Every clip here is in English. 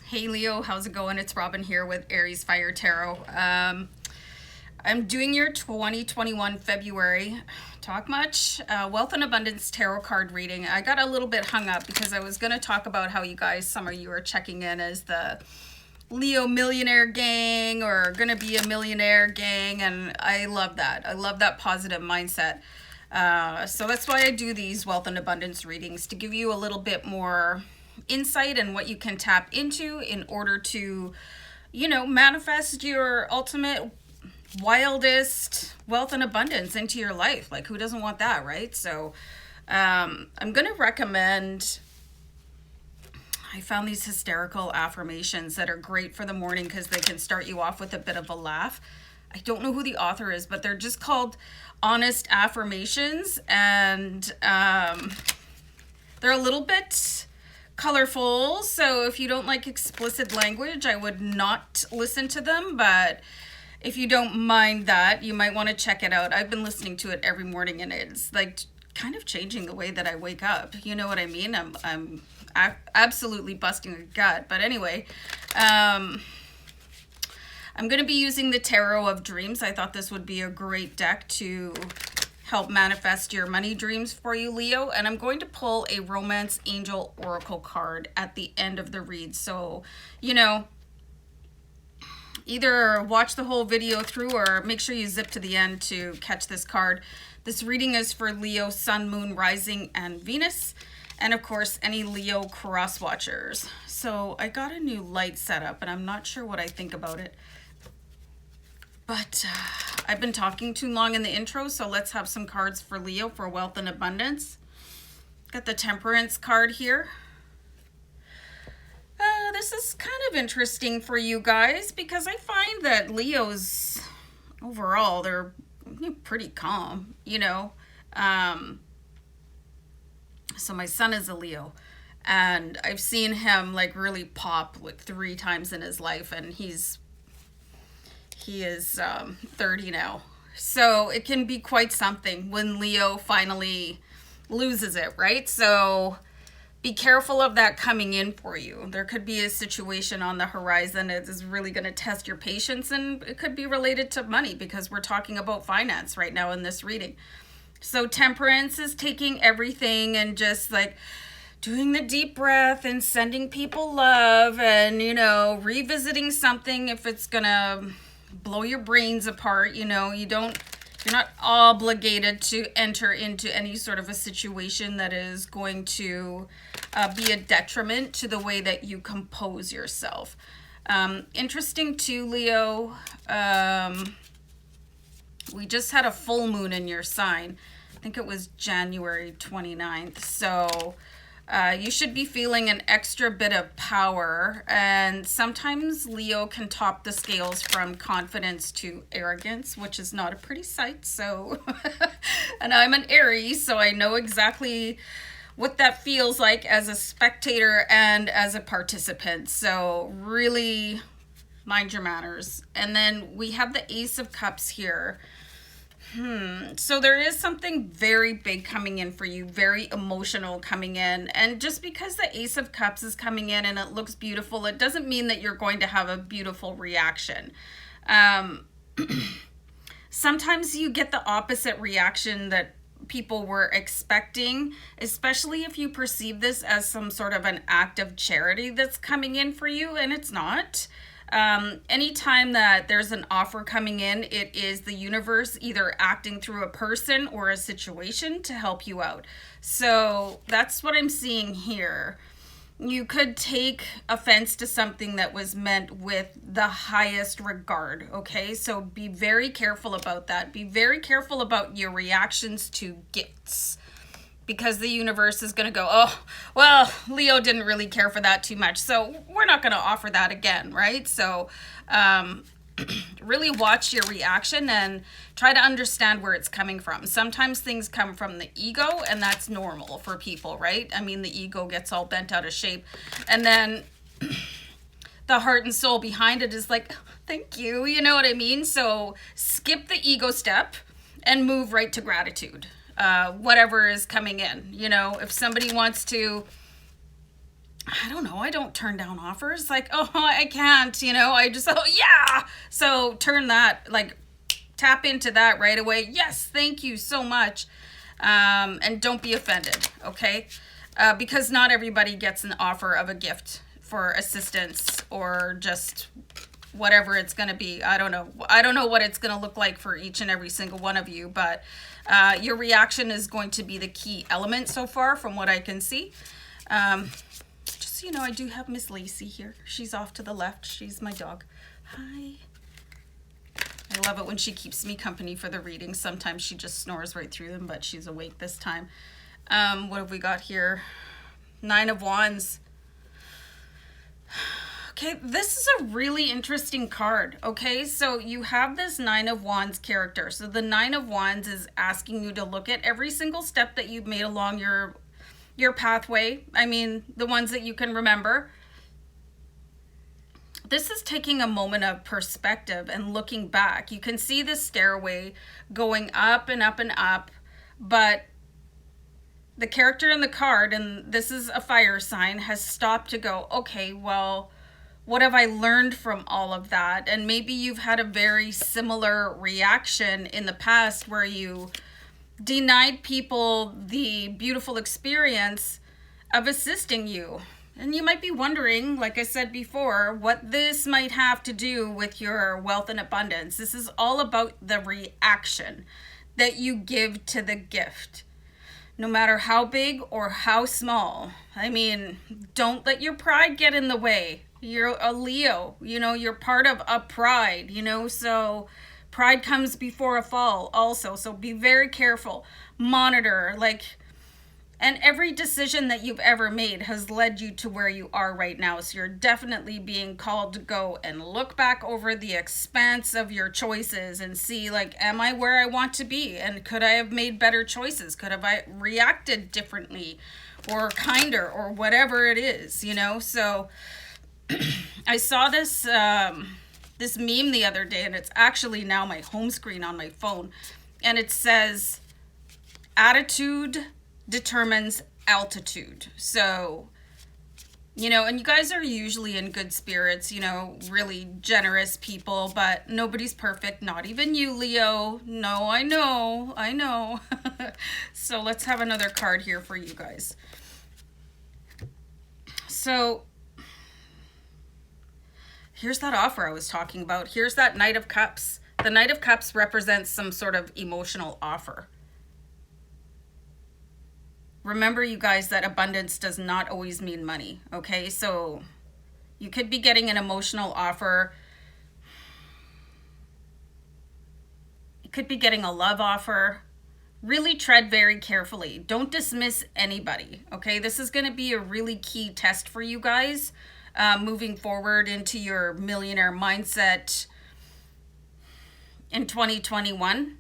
Hey Leo, how's it going? It's Robin here with Aries Fire Tarot. I'm doing your 2021 February, talk much, Wealth and Abundance Tarot card reading. I got a little bit hung up because I was going to talk about how you guys, some of you are checking in as the Leo millionaire gang or going to be a millionaire gang, and I love that. I love that positive mindset. So that's why I do these Wealth and Abundance readings, to give you a little bit more insight and what you can tap into in order to, manifest your ultimate wildest wealth and abundance into your life. Like, who doesn't want that, right? So I'm going to recommend, I found these hysterical affirmations that are great for the morning because they can start you off with a bit of a laugh. I don't know who the author is, but they're just called Honest Affirmations, and they're a little bit colorful, so if you don't like explicit language, I would not listen to them, but if you don't mind that, you might want to check it out. I've been listening to it every morning, and it's like kind of changing the way that I wake up. You know what I mean? I'm absolutely busting a gut, but anyway, I'm going to be using the Tarot of Dreams. I thought this would be a great deck to help manifest your money dreams for you, Leo. And I'm going to pull a Romance Angel Oracle card at the end of the read. So, either watch the whole video through or make sure you zip to the end to catch this card. This reading is for Leo, Sun, Moon, Rising, and Venus. And of course, any Leo cross watchers. So I got a new light set up and I'm not sure what I think about it. But I've been talking too long in the intro, so let's have some cards for Leo for wealth and abundance. Got the Temperance card here. This is kind of interesting for you guys because I find that Leos, overall, they're pretty calm, So my son is a Leo, and I've seen him like really pop like 3 times in his life, and he is 30 now. So it can be quite something when Leo finally loses it, right? So be careful of that coming in for you. There could be a situation on the horizon that is really going to test your patience, and it could be related to money because we're talking about finance right now in this reading. So Temperance is taking everything and just like doing the deep breath and sending people love and, revisiting something if it's going to blow your brains apart. You're not obligated to enter into any sort of a situation that is going to be a detriment to the way that you compose yourself. Interesting too, Leo. We just had a full moon in your sign. I think it was January 29th. So you should be feeling an extra bit of power, and sometimes Leo can top the scales from confidence to arrogance, which is not a pretty sight. So, and I'm an Aries, so I know exactly what that feels like as a spectator and as a participant. So really mind your manners. And then we have the Ace of Cups here. So there is something very big coming in for you, very emotional coming in. And just because the Ace of Cups is coming in and it looks beautiful, it doesn't mean that you're going to have a beautiful reaction. Sometimes you get the opposite reaction that people were expecting, especially if you perceive this as some sort of an act of charity that's coming in for you, and it's not. Anytime that there's an offer coming in, it is the universe either acting through a person or a situation to help you out. So that's what I'm seeing here. You could take offense to something that was meant with the highest regard, okay? So be very careful about that. Be very careful about your reactions to gifts, because the universe is going to go, oh, well, Leo didn't really care for that too much, so we're not going to offer that again, right? So really watch your reaction and try to understand where it's coming from. Sometimes things come from the ego, and that's normal for people, right? I mean, the ego gets all bent out of shape, and then the heart and soul behind it is like, thank you, you know what I mean? So skip the ego step and move right to gratitude. Whatever is coming in, if somebody wants to I don't know. I don't turn down offers. Like, oh, I can't, I just, oh, yeah. So turn that, like, tap into that right away. Yes, thank you so much. And don't be offended, okay? Because not everybody gets an offer of a gift for assistance or just whatever it's going to be. I don't know. I don't know what it's going to look like for each and every single one of you, but your reaction is going to be the key element so far from what I can see. Just so you know, I do have Miss Lacey here. She's off to the left. She's my dog. Hi. I love it when she keeps me company for the readings. Sometimes she just snores right through them, but she's awake this time. What have we got here? 9 of Wands. Okay, this is a really interesting card, okay? So you have this 9 of Wands character. So the 9 of Wands is asking you to look at every single step that you've made along your pathway. I mean, the ones that you can remember. This is taking a moment of perspective and looking back. You can see the stairway going up and up and up, but the character in the card, and this is a fire sign, has stopped to go, okay, well, what have I learned from all of that? And maybe you've had a very similar reaction in the past where you denied people the beautiful experience of assisting you. And you might be wondering, like I said before, what this might have to do with your wealth and abundance. This is all about the reaction that you give to the gift, no matter how big or how small. I mean, don't let your pride get in the way. You're a Leo, you're part of a pride, so pride comes before a fall also. So be very careful, monitor, and every decision that you've ever made has led you to where you are right now. So you're definitely being called to go and look back over the expanse of your choices and see, am I where I want to be? And could I have made better choices? Could have I reacted differently or kinder or whatever it is, So I saw this this meme the other day, and it's actually now my home screen on my phone. And it says, attitude determines altitude. So, and you guys are usually in good spirits, really generous people, but nobody's perfect. Not even you, Leo. No, I know. So let's have another card here for you guys. So here's that offer I was talking about. Here's that Knight of Cups. The Knight of Cups represents some sort of emotional offer. Remember, you guys, that abundance does not always mean money, okay? So you could be getting an emotional offer. You could be getting a love offer. Really tread very carefully. Don't dismiss anybody, okay? This is going to be a really key test for you guys moving forward into your millionaire mindset in 2021.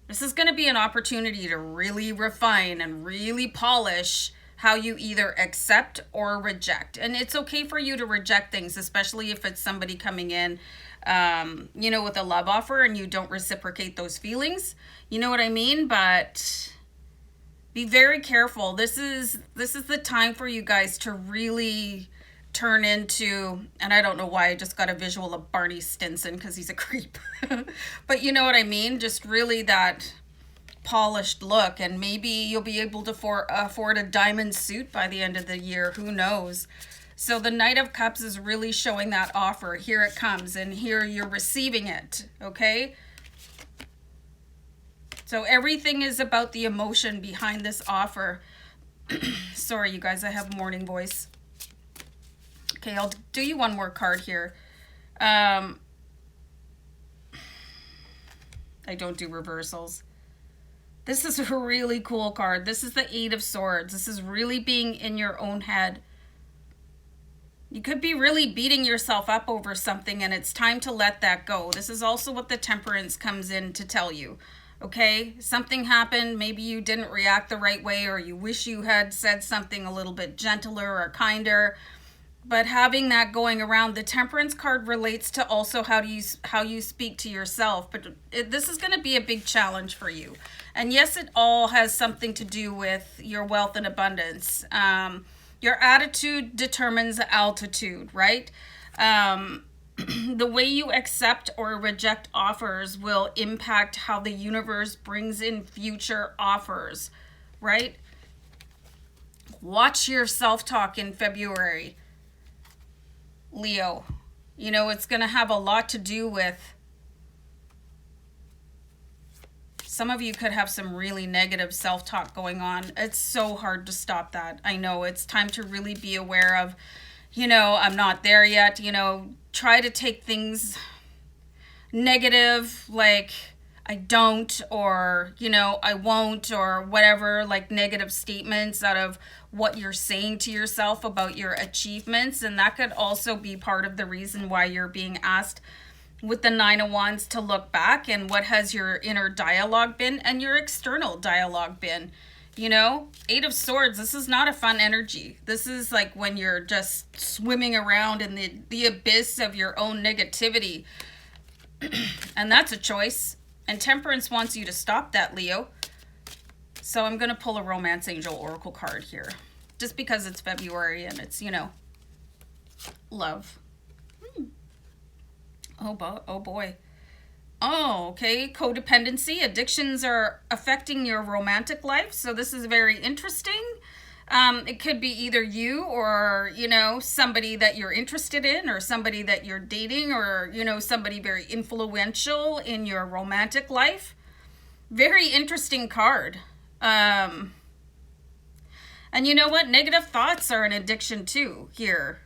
This is going to be an opportunity to really refine and really polish how you either accept or reject. And it's okay for you to reject things, especially if it's somebody coming in, with a love offer and you don't reciprocate those feelings. You know what I mean? But be very careful. This is the time for you guys to really turn into, and I don't know why I just got a visual of Barney Stinson because he's a creep, but you know what I mean? Just really that polished look, and maybe you'll be able to afford a diamond suit by the end of the year. Who knows? So the Knight of Cups is really showing that offer. Here it comes, and here you're receiving it, okay? So everything is about the emotion behind this offer. Sorry, you guys, I have morning voice. Okay, I'll do you one more card here. I don't do reversals. This is a really cool card. This is the 8 of Swords. This is really being in your own head. You could be really beating yourself up over something, and it's time to let that go. This is also what the Temperance comes in to tell you. Okay, something happened. Maybe you didn't react the right way, or you wish you had said something a little bit gentler or kinder. But having that going around, the Temperance card relates to also how you speak to yourself. But this is going to be a big challenge for you. And yes, it all has something to do with your wealth and abundance. Your attitude determines altitude, right? The way you accept or reject offers will impact how the universe brings in future offers, right? Watch your self-talk in February, Leo. You know, it's going to have a lot to do with, some of you could have some really negative self-talk going on. It's so hard to stop that. I know it's time to really be aware of, you know, I'm not there yet. You know, try to take things negative, like I don't, or, you know, I won't, or whatever, like negative statements out of what you're saying to yourself about your achievements. And that could also be part of the reason why you're being asked with the Nine of Wands to look back and what has your inner dialogue been and your external dialogue been. You know, Eight of Swords, this is not a fun energy. This is like when you're just swimming around in the abyss of your own negativity. And that's a choice. And Temperance wants you to stop that, Leo. So I'm going to pull a Romance Angel Oracle card here. Just because it's February and it's, you know, love. Oh boy. Oh, okay. Codependency. Addictions are affecting your romantic life. So this is very interesting. It could be either you or, you know, somebody that you're interested in, or somebody that you're dating, or, you know, somebody very influential in your romantic life. Very interesting card. And you know what? Negative thoughts are an addiction too here.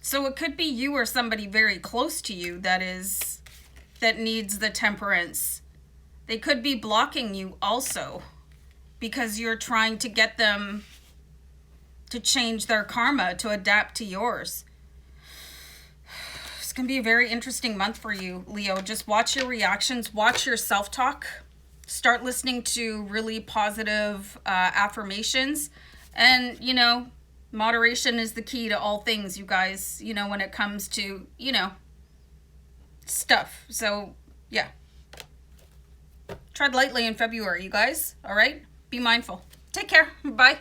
So it could be you or somebody very close to you that needs the temperance. They could be blocking you also because you're trying to get them to change their karma, to adapt to yours. It's going to be a very interesting month for you, Leo. Just watch your reactions, watch your self-talk, start listening to really positive affirmations, and, you know, moderation is the key to all things, you guys, you know, when it comes to, you know, stuff. So, yeah. Tread lightly in February, you guys. All right? Be mindful. Take care. Bye.